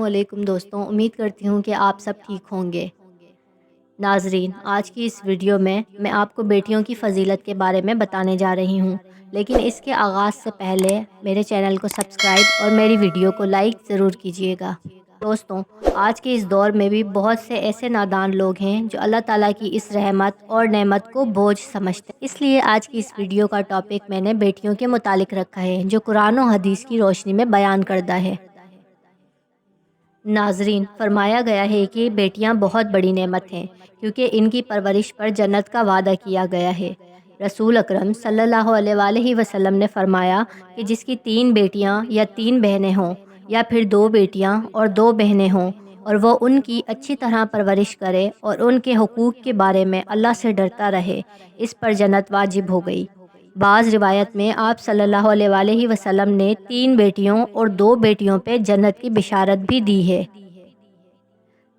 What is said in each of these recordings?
علیکم دوستوں، امید کرتی ہوں کہ آپ سب ٹھیک ہوں گے۔ ناظرین، آج کی اس ویڈیو میں آپ کو بیٹیوں کی فضیلت کے بارے میں بتانے جا رہی ہوں، لیکن اس کے آغاز سے پہلے میرے چینل کو سبسکرائب اور میری ویڈیو کو لائک ضرور کیجیے گا۔ دوستوں، آج کے اس دور میں بھی بہت سے ایسے نادان لوگ ہیں جو اللہ تعالیٰ کی اس رحمت اور نعمت کو بوجھ سمجھتے ہیں۔ اس لیے آج کی اس ویڈیو کا ٹاپک میں نے بیٹیوں کے متعلق رکھا ہے، جو قرآن و حدیث کی روشنی میں بیان کردہ ہے۔ ناظرین، فرمایا گیا ہے کہ بیٹیاں بہت بڑی نعمت ہیں، کیونکہ ان کی پرورش پر جنت کا وعدہ کیا گیا ہے۔ رسول اکرم صلی اللہ علیہ وآلہ وسلم نے فرمایا کہ جس کی 3 بیٹیاں یا 3 بہنیں ہوں، یا پھر 2 بیٹیاں اور 2 بہنیں ہوں، اور وہ ان کی اچھی طرح پرورش کرے اور ان کے حقوق کے بارے میں اللہ سے ڈرتا رہے، اس پر جنت واجب ہو گئی۔ بعض روایت میں آپ صلی اللہ علیہ وآلہ وسلم نے 3 بیٹیوں اور 2 بیٹیوں پہ جنت کی بشارت بھی دی ہے۔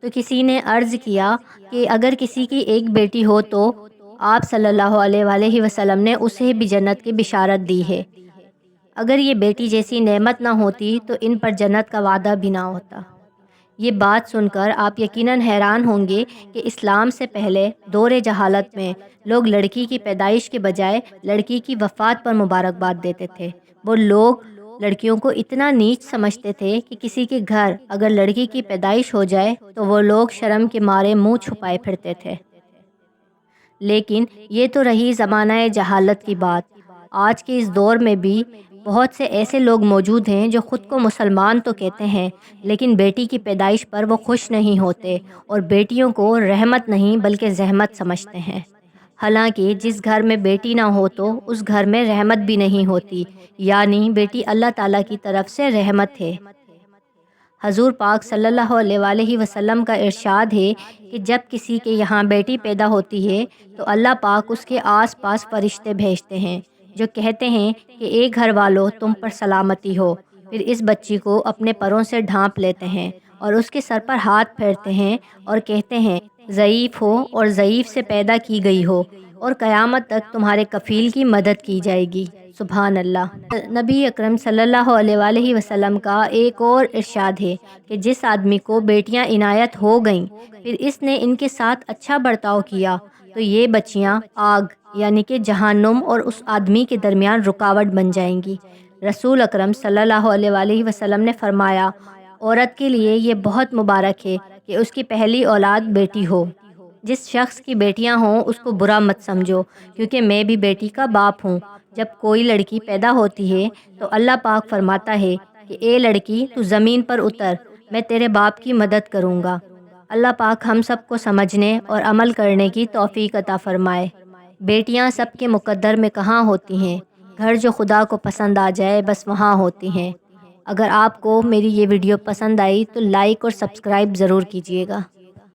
تو کسی نے عرض کیا کہ اگر کسی کی ایک بیٹی ہو تو آپ صلی اللہ علیہ وآلہ وسلم نے اسے بھی جنت کی بشارت دی ہے۔ اگر یہ بیٹی جیسی نعمت نہ ہوتی تو ان پر جنت کا وعدہ بھی نہ ہوتا۔ یہ بات سن کر آپ یقیناً حیران ہوں گے کہ اسلام سے پہلے دور جہالت میں لوگ لڑکی کی پیدائش کے بجائے لڑکی کی وفات پر مبارکباد دیتے تھے۔ وہ لوگ لڑکیوں کو اتنا نیچ سمجھتے تھے کہ کسی کے گھر اگر لڑکی کی پیدائش ہو جائے تو وہ لوگ شرم کے مارے منہ چھپائے پھرتے تھے۔ لیکن یہ تو رہی زمانہ جہالت کی بات۔ آج کے اس دور میں بھی بہت سے ایسے لوگ موجود ہیں جو خود کو مسلمان تو کہتے ہیں، لیکن بیٹی کی پیدائش پر وہ خوش نہیں ہوتے اور بیٹیوں کو رحمت نہیں بلکہ زحمت سمجھتے ہیں۔ حالانکہ جس گھر میں بیٹی نہ ہو تو اس گھر میں رحمت بھی نہیں ہوتی، یعنی بیٹی اللہ تعالیٰ کی طرف سے رحمت ہے۔ حضور پاک صلی اللہ علیہ وآلہ وسلم کا ارشاد ہے کہ جب کسی کے یہاں بیٹی پیدا ہوتی ہے تو اللہ پاک اس کے آس پاس فرشتے بھیجتے ہیں جو کہتے ہیں کہ اے گھر والو، تم پر سلامتی ہو۔ پھر اس بچی کو اپنے پروں سے ڈھانپ لیتے ہیں اور اس کے سر پر ہاتھ پھیرتے ہیں اور کہتے ہیں ضعیف ہو اور ضعیف سے پیدا کی گئی ہو، اور قیامت تک تمہارے کفیل کی مدد کی جائے گی۔ سبحان اللہ۔ نبی اکرم صلی اللہ علیہ وآلہ وسلم کا ایک اور ارشاد ہے کہ جس آدمی کو بیٹیاں عنایت ہو گئیں پھر اس نے ان کے ساتھ اچھا برتاؤ کیا تو یہ بچیاں آگ یعنی کہ جہنم اور اس آدمی کے درمیان رکاوٹ بن جائیں گی۔ رسول اکرم صلی اللہ علیہ وآلہ وسلم نے فرمایا، عورت کے لیے یہ بہت مبارک ہے کہ اس کی پہلی اولاد بیٹی ہو۔ جس شخص کی بیٹیاں ہوں اس کو برا مت سمجھو، کیونکہ میں بھی بیٹی کا باپ ہوں۔ جب کوئی لڑکی پیدا ہوتی ہے تو اللہ پاک فرماتا ہے کہ اے لڑکی، تو زمین پر اتر، میں تیرے باپ کی مدد کروں گا۔ اللہ پاک ہم سب کو سمجھنے اور عمل کرنے کی توفیق عطا فرمائے۔ بیٹیاں سب کے مقدر میں کہاں ہوتی ہیں، گھر جو خدا کو پسند آ جائے بس وہاں ہوتی ہیں۔ اگر آپ کو میری یہ ویڈیو پسند آئی تو لائک اور سبسکرائب ضرور کیجیے گا۔